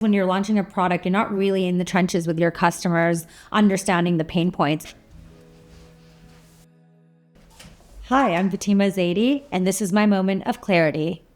When you're launching a product, you're not really in the trenches with your customers, understanding the pain points. Hi, I'm Fatima Zaidi, and this is my moment of clarity.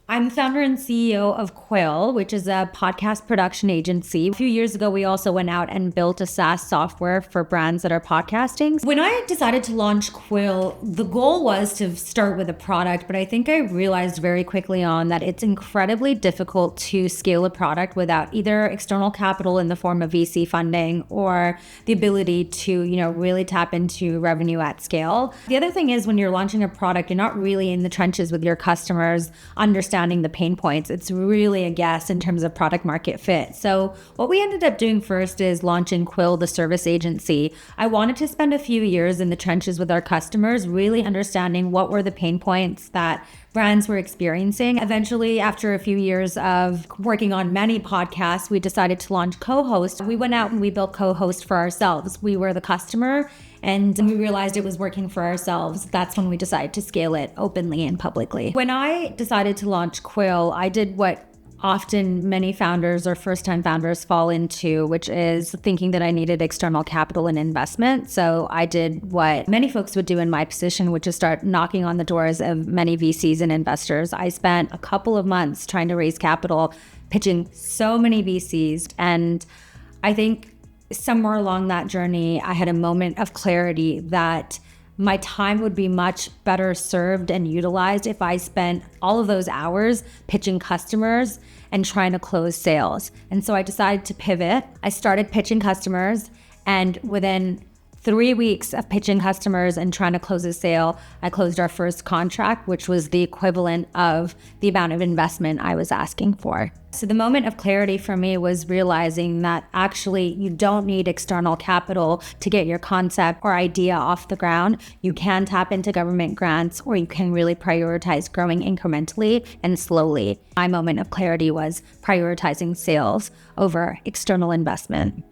I'm the founder and CEO of Quill, which is a podcast production agency. A few years ago, we also went out and built a SaaS software for brands that are podcasting. When I decided to launch Quill, the goal was to start with a product, but I think I realized very quickly on that it's incredibly difficult to scale a product without either external capital in the form of VC funding or the ability to, really tap into revenue at scale. The other thing is when you're launching a product, you're not really in the trenches with your customers, understanding the pain points. It's really a guess in terms of product market fit. So what we ended up doing first is launching Quill, the service agency. I wanted to spend a few years in the trenches with our customers, really understanding what were the pain points that brands were experiencing. Eventually, after a few years of working on many podcasts, we decided to launch CoHost. We went out and we built CoHost for ourselves. We were the customer, and we realized it was working for ourselves. That's when we decided to scale it openly and publicly. When I decided to launch Quill, I did what often many founders or first-time founders fall into, which is thinking that I needed external capital and investment. So I did what many folks would do in my position, which is start knocking on the doors of many VCs and investors. I spent a couple of months trying to raise capital, pitching so many VCs. And I think somewhere along that journey, I had a moment of clarity that my time would be much better served and utilized if I spent all of those hours pitching customers and trying to close sales. And so I decided to pivot. I started pitching customers, and within 3 weeks of pitching customers and trying to close a sale, I closed our first contract, which was the equivalent of the amount of investment I was asking for. So the moment of clarity for me was realizing that actually you don't need external capital to get your concept or idea off the ground. You can tap into government grants, or you can really prioritize growing incrementally and slowly. My moment of clarity was prioritizing sales over external investment.